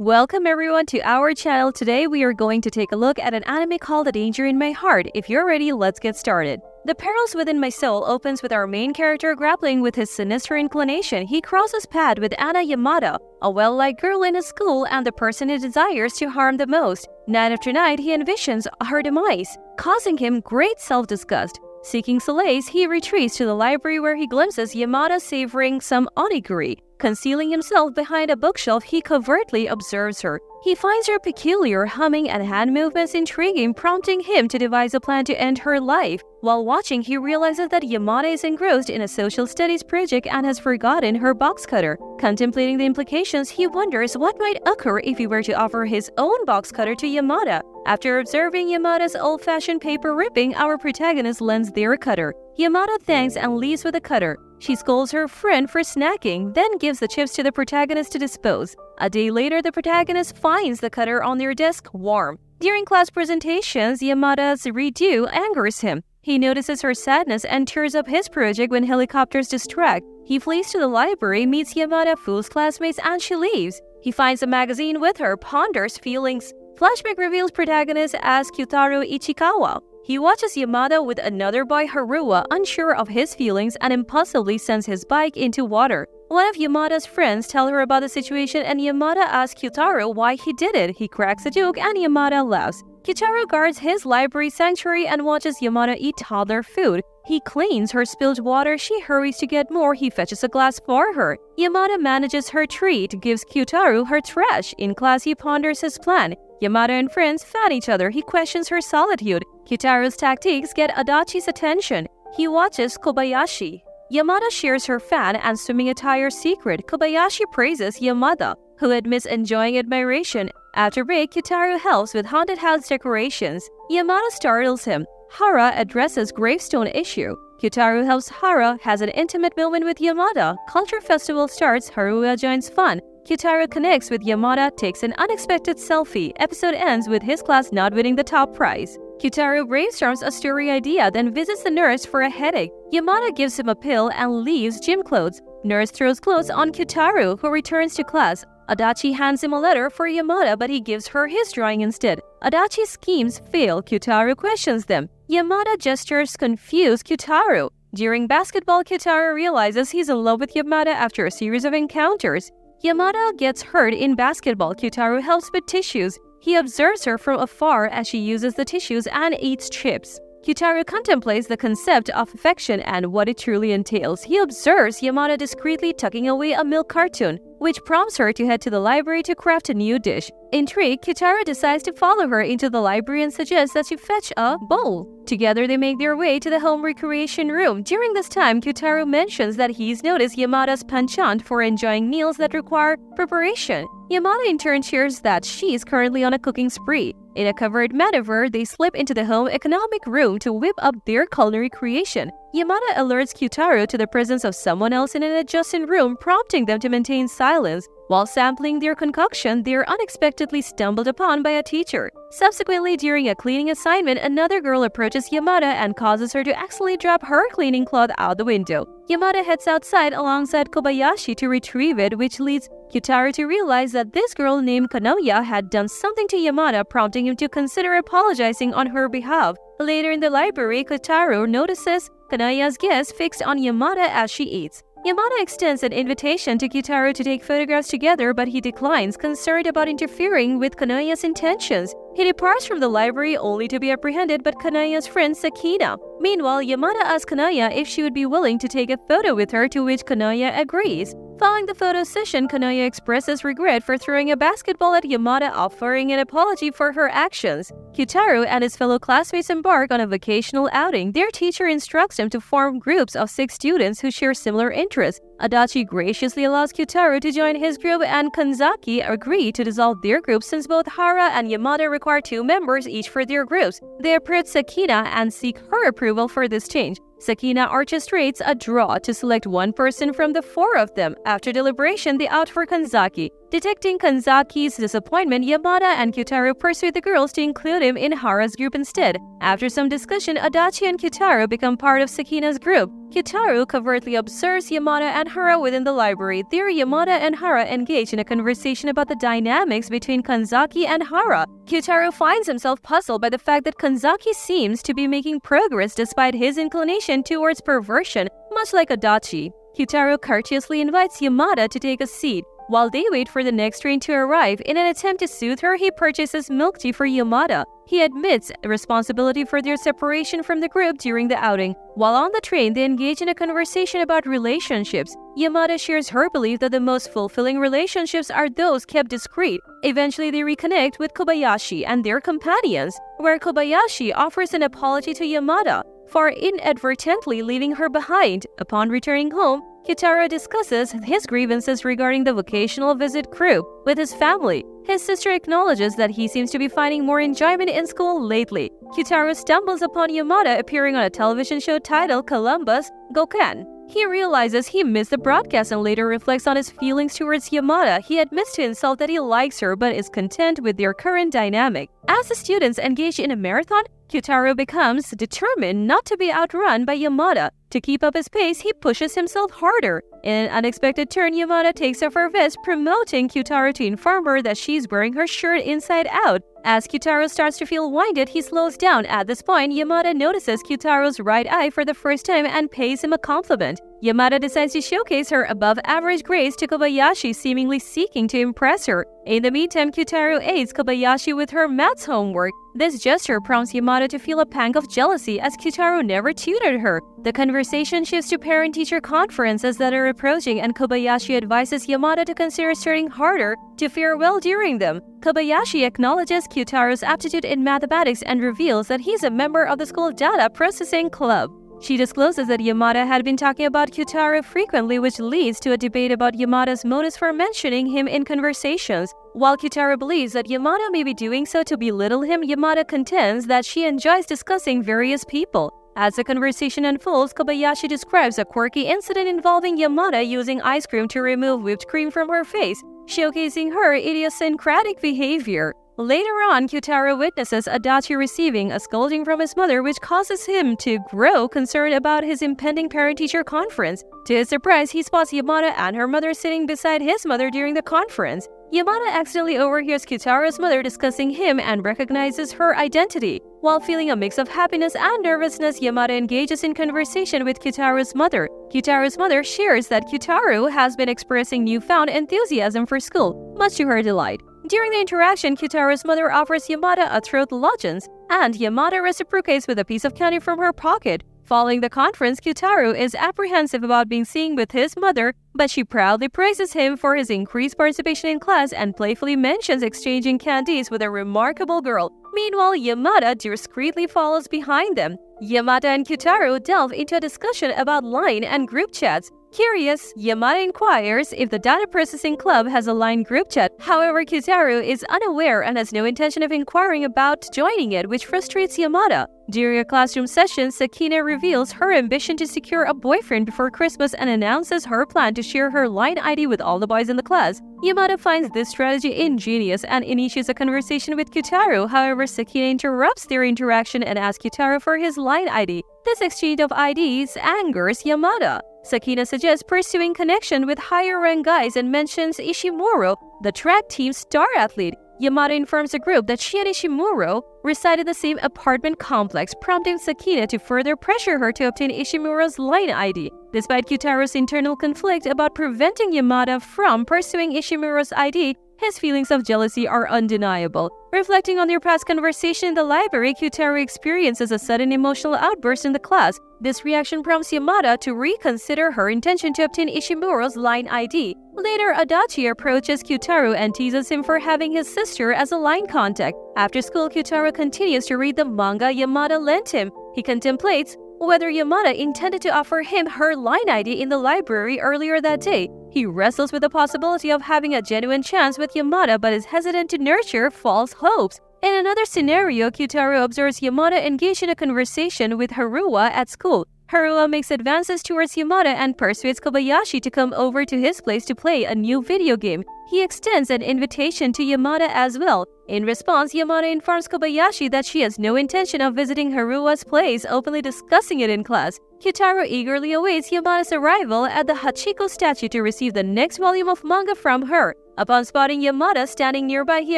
Welcome everyone to our channel. Today we are going to take a look at an anime called A Danger in My Heart. If you're ready, let's get started. The Perils Within My Soul opens with our main character grappling with his sinister inclination. He crosses paths with Anna Yamada, a well-liked girl in his school and the person he desires to harm the most. Night after night, he envisions her demise, causing him great self-disgust. Seeking solace, he retreats to the library where he glimpses Yamada savoring some onigiri. Concealing himself behind a bookshelf, he covertly observes her. He finds her peculiar humming and hand movements intriguing, prompting him to devise a plan to end her life. While watching, he realizes that Yamada is engrossed in a social studies project and has forgotten her box cutter. Contemplating the implications, he wonders what might occur if he were to offer his own box cutter to Yamada. After observing Yamada's old-fashioned paper ripping, our protagonist lends their cutter. Yamada thanks and leaves with the cutter. She scolds her friend for snacking, then gives the chips to the protagonist to dispose. A day later, the protagonist finds the cutter on their desk warm. During class presentations, Yamada's redo angers him. He notices her sadness and tears up his project when helicopters distract. He flees to the library, meets Yamada, fools classmates, and she leaves. He finds a magazine with her, ponders feelings. Flashback reveals protagonist as Kyutaro Ichikawa. He watches Yamada with another boy, Haruwa, unsure of his feelings and impulsively sends his bike into water. One of Yamada's friends tells her about the situation and Yamada asks Kyutaro why he did it. He cracks a joke and Yamada laughs. Kyutaro guards his library sanctuary and watches Yamada eat toddler food. He cleans her spilled water, she hurries to get more, he fetches a glass for her. Yamada manages her treat, gives Kyutaro her trash. In class, he ponders his plan. Yamada and friends fan each other, he questions her solitude. Kyutaro's tactics get Adachi's attention. He watches Kobayashi. Yamada shares her fan and swimming attire secret. Kobayashi praises Yamada, who admits enjoying admiration. After break, Kyutaro helps with haunted house decorations. Yamada startles him. Hara addresses gravestone issue. Kyutaro helps Hara, has an intimate moment with Yamada. Culture festival starts, Haruya joins fun. Kyutaro connects with Yamada, takes an unexpected selfie. Episode ends with his class not winning the top prize. Kyutaro brainstorms a story idea, then visits the nurse for a headache. Yamada gives him a pill and leaves gym clothes. Nurse throws clothes on Kyutaro, who returns to class. Adachi hands him a letter for Yamada, but he gives her his drawing instead. Adachi's schemes fail. Kyutaro questions them. Yamada gestures confuse Kyutaro. During basketball, Kyutaro realizes he's in love with Yamada after a series of encounters. Yamada gets hurt in basketball. Kyutaro helps with tissues. He observes her from afar as she uses the tissues and eats chips. Kyutaro contemplates the concept of affection and what it truly entails. He observes Yamada discreetly tucking away a milk carton, which prompts her to head to the library to craft a new dish. Intrigued, Kyutaro decides to follow her into the library and suggests that she fetch a bowl. Together, they make their way to the home recreation room. During this time, Kyutaro mentions that he's noticed Yamada's penchant for enjoying meals that require preparation. Yamada in turn shares that she's currently on a cooking spree. In a covered metaphor, they slip into the home economic room to whip up their culinary creation. Yamada alerts Kyutaro to the presence of someone else in an adjacent room, prompting them to maintain silence. While sampling their concoction, they are unexpectedly stumbled upon by a teacher. Subsequently, during a cleaning assignment, another girl approaches Yamada and causes her to accidentally drop her cleaning cloth out the window. Yamada heads outside alongside Kobayashi to retrieve it, which leads Kyutaro to realize that this girl named Kanoya had done something to Yamada, prompting him to consider apologizing on her behalf. Later in the library, Kyutaro notices Kanoya's gaze fixed on Yamada as she eats. Yamada extends an invitation to Kyutaro to take photographs together, but he declines, concerned about interfering with Kanoya's intentions. He departs from the library only to be apprehended by Kanoya's friend Sakina. Meanwhile, Yamada asks Kanoya if she would be willing to take a photo with her, to which Kanoya agrees. Following the photo session, Kanoya expresses regret for throwing a basketball at Yamada, offering an apology for her actions. Kyutaro and his fellow classmates embark on a vacational outing. Their teacher instructs them to form groups of 6 students who share similar interests. Adachi graciously allows Kyutaro to join his group, and Kanzaki agree to dissolve their group since both Hara and Yamada require 2 members each for their groups. They approach Sakina and seek her approval for this change. Sakina orchestrates a draw to select one person from the 4 of them. After deliberation, they opt for Kanzaki. Detecting Kanzaki's disappointment, Yamada and Kyutaro persuade the girls to include him in Hara's group instead. After some discussion, Adachi and Kyutaro become part of Sakina's group. Kyutaro covertly observes Yamada and Hara within the library. There, Yamada and Hara engage in a conversation about the dynamics between Kanzaki and Hara. Kyutaro finds himself puzzled by the fact that Kanzaki seems to be making progress despite his inclination towards perversion, much like Adachi. Kyutaro courteously invites Yamada to take a seat. While they wait for the next train to arrive, in an attempt to soothe her, he purchases milk tea for Yamada. He admits responsibility for their separation from the group during the outing. While on the train, they engage in a conversation about relationships. Yamada shares her belief that the most fulfilling relationships are those kept discreet. Eventually, they reconnect with Kobayashi and their companions, where Kobayashi offers an apology to Yamada for inadvertently leaving her behind. Upon returning home, Kyutaro discusses his grievances regarding the vocational visit crew with his family. His sister acknowledges that he seems to be finding more enjoyment in school lately. Kyutaro stumbles upon Yamada appearing on a television show titled Columbus Gokan. He realizes he missed the broadcast and later reflects on his feelings towards Yamada. He admits to himself that he likes her but is content with their current dynamic. As the students engage in a marathon, Kyutaro becomes determined not to be outrun by Yamada. To keep up his pace, he pushes himself harder. In an unexpected turn, Yamada takes off her vest, promoting Kyutaro to inform her that she's wearing her shirt inside out. As Kyutaro starts to feel winded, he slows down. At this point, Yamada notices Kyutaro's right eye for the first time and pays him a compliment. Yamada decides to showcase her above-average grades to Kobayashi, seemingly seeking to impress her. In the meantime, Kyutaro aids Kobayashi with her maths homework. This gesture prompts Yamada to feel a pang of jealousy as Kyutaro never tutored her. The conversation shifts to parent-teacher conferences that are approaching, and Kobayashi advises Yamada to consider studying harder to fare well during them. Kobayashi acknowledges Kyutaro's aptitude in mathematics and reveals that he's a member of the school data processing club. She discloses that Yamada had been talking about Kyutaro frequently, which leads to a debate about Yamada's motives for mentioning him in conversations. While Kyutaro believes that Yamada may be doing so to belittle him, Yamada contends that she enjoys discussing various people. As the conversation unfolds, Kobayashi describes a quirky incident involving Yamada using ice cream to remove whipped cream from her face, showcasing her idiosyncratic behavior. Later on, Kyutaro witnesses Adachi receiving a scolding from his mother, which causes him to grow concerned about his impending parent-teacher conference. To his surprise, he spots Yamada and her mother sitting beside his mother during the conference. Yamada accidentally overhears Kyutaro's mother discussing him and recognizes her identity. While feeling a mix of happiness and nervousness, Yamada engages in conversation with Kyutaro's mother. Kyutaro's mother shares that Kyutaro has been expressing newfound enthusiasm for school, much to her delight. During the interaction, Kyutaro's mother offers Yamada a throat lozenge, and Yamada reciprocates with a piece of candy from her pocket. Following the conference, Kyutaro is apprehensive about being seen with his mother, but she proudly praises him for his increased participation in class and playfully mentions exchanging candies with a remarkable girl. Meanwhile, Yamada discreetly follows behind them. Yamada and Kyutaro delve into a discussion about line and group chats. Curious, Yamada inquires if the data processing club has a line group chat. However, Kyutaro is unaware and has no intention of inquiring about joining it, which frustrates Yamada. During a classroom session, Sakina reveals her ambition to secure a boyfriend before Christmas and announces her plan to share her line ID with all the boys in the class. Yamada finds this strategy ingenious and initiates a conversation with Kyutaro. However, Sakina interrupts their interaction and asks Kyutaro for his line ID. This exchange of IDs angers Yamada. Sakina suggests pursuing connection with higher-ranked guys and mentions Ishimuro, the track team's star athlete. Yamada informs the group that she and Ishimuro reside in the same apartment complex, prompting Sakina to further pressure her to obtain Ishimuro's line ID. Despite Kyutaro's internal conflict about preventing Yamada from pursuing Ishimuro's ID, his feelings of jealousy are undeniable. Reflecting on their past conversation in the library, Kyutaro experiences a sudden emotional outburst in the class. This reaction prompts Yamada to reconsider her intention to obtain Ishimuro's line ID. Later, Adachi approaches Kyutaro and teases him for having his sister as a line contact. After school, Kyutaro continues to read the manga Yamada lent him. He contemplates whether Yamada intended to offer him her line ID in the library earlier that day. He wrestles with the possibility of having a genuine chance with Yamada but is hesitant to nurture false hopes. In another scenario, Kyutaro observes Yamada engage in a conversation with Haruwa at school. Haruo makes advances towards Yamada and persuades Kobayashi to come over to his place to play a new video game. He extends an invitation to Yamada as well. In response, Yamada informs Kobayashi that she has no intention of visiting Haruo's place, openly discussing it in class. Kyutaro eagerly awaits Yamada's arrival at the Hachiko statue to receive the next volume of manga from her. Upon spotting Yamada standing nearby, he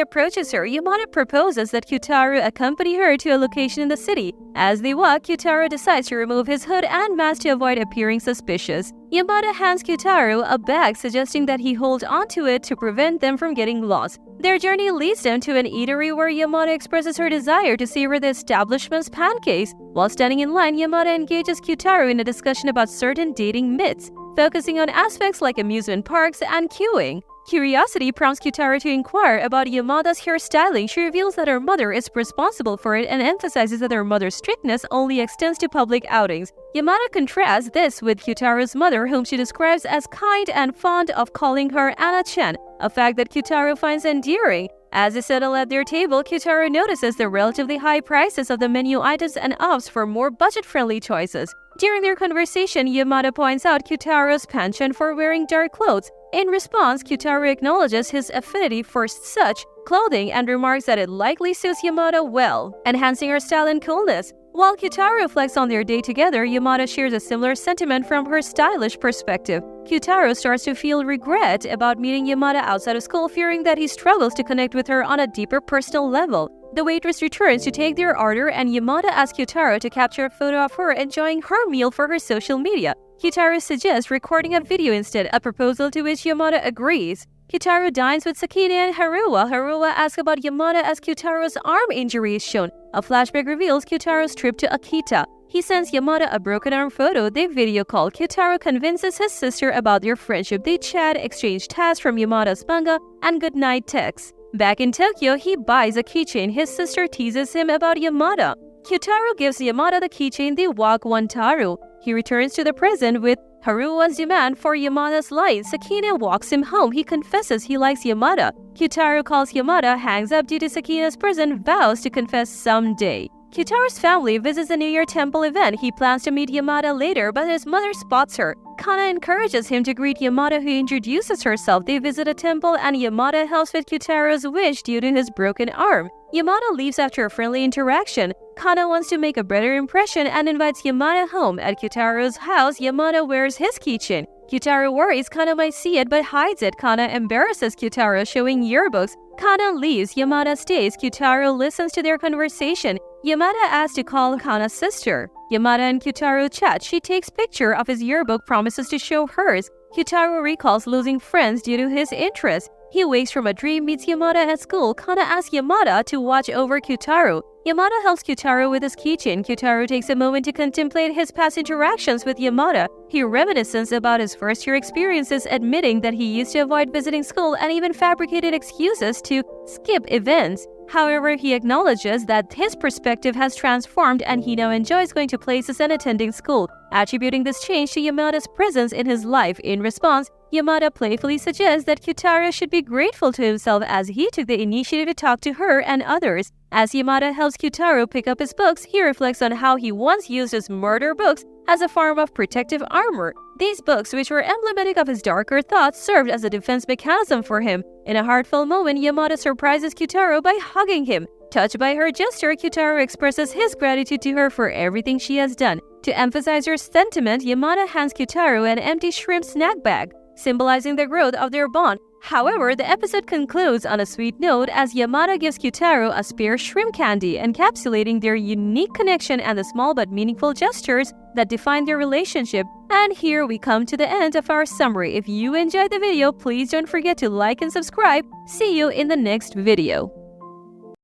approaches her. Yamada proposes that Kyutaro accompany her to a location in the city. As they walk, Kyutaro decides to remove his hood and mask to avoid appearing suspicious. Yamada hands Kyutaro a bag, suggesting that he hold onto it to prevent them from getting lost. Their journey leads them to an eatery where Yamada expresses her desire to savor the establishment's pancakes. While standing in line, Yamada engages Kyutaro in a discussion about certain dating myths, focusing on aspects like amusement parks and queuing. Curiosity prompts Kyutaro to inquire about Yamada's hairstyling. She reveals that her mother is responsible for it and emphasizes that her mother's strictness only extends to public outings. Yamada contrasts this with Kyutaro's mother, whom she describes as kind and fond of calling her Anna-chan, a fact that Kyutaro finds endearing. As they settle at their table, Kyutaro notices the relatively high prices of the menu items and opts for more budget-friendly choices. During their conversation, Yamada points out Kyutaro's penchant for wearing dark clothes. In response, Kyutaro acknowledges his affinity for such clothing and remarks that it likely suits Yamada well, enhancing her style and coolness. While Kyutaro reflects on their day together, Yamada shares a similar sentiment from her stylish perspective. Kyutaro starts to feel regret about meeting Yamada outside of school, fearing that he struggles to connect with her on a deeper personal level. The waitress returns to take their order, and Yamada asks Kyutaro to capture a photo of her enjoying her meal for her social media. Kyutaro suggests recording a video instead, a proposal to which Yamada agrees. Kyutaro dines with Sakine and Haruo. Haruo asks about Yamada as Kyutaro's arm injury is shown. A flashback reveals Kyutaro's trip to Akita. He sends Yamada a broken arm photo. They video call. Kyutaro convinces his sister about their friendship. They chat, exchange tasks from Yamada's manga, and goodnight texts. Back in Tokyo, he buys a keychain. His sister teases him about Yamada. Kyutaro gives Yamada the keychain. They walk Wataru. He returns to the prison with Haruo's demand for Yamada's light. Sakine walks him home. He confesses he likes Yamada. Kyutaro calls Yamada, hangs up due to Sakine's prison, vows to confess someday. Kyutaro's family visits a New Year temple event. He plans to meet Yamada later, but his mother spots her. Kana encourages him to greet Yamada, who introduces herself. They visit a temple and Yamada helps with Kyutaro's wish due to his broken arm. Yamada leaves after a friendly interaction. Kana wants to make a better impression and invites Yamada home. At Kyutaro's house, Yamada wears his keychain. Kyutaro worries Kana might see it but hides it. Kana embarrasses Kyutaro, showing yearbooks. Kana leaves. Yamada stays. Kyutaro listens to their conversation. Yamada asks to call Kana's sister. Yamada and Kyutaro chat. She takes picture of his yearbook, promises to show hers. Kyutaro recalls losing friends due to his interest. He wakes from a dream, meets Yamada at school. Kana asks Yamada to watch over Kyutaro. Yamada helps Kyutaro with his keychain. Kyutaro takes a moment to contemplate his past interactions with Yamada. He reminisces about his first-year experiences, admitting that he used to avoid visiting school and even fabricated excuses to skip events. However, he acknowledges that his perspective has transformed and he now enjoys going to places and attending school, attributing this change to Yamada's presence in his life. In response, Yamada playfully suggests that Kyutaro should be grateful to himself as he took the initiative to talk to her and others. As Yamada helps Kyutaro pick up his books, he reflects on how he once used his murder books as a form of protective armor. These books, which were emblematic of his darker thoughts, served as a defense mechanism for him. In a heartfelt moment, Yamada surprises Kyutaro by hugging him. Touched by her gesture, Kyutaro expresses his gratitude to her for everything she has done. To emphasize her sentiment, Yamada hands Kyutaro an empty shrimp snack bag, symbolizing the growth of their bond. However, the episode concludes on a sweet note as Yamada gives Kyutaro a spare shrimp candy, encapsulating their unique connection and the small but meaningful gestures that define their relationship. And here we come to the end of our summary. If you enjoyed the video, please don't forget to like and subscribe. See you in the next video.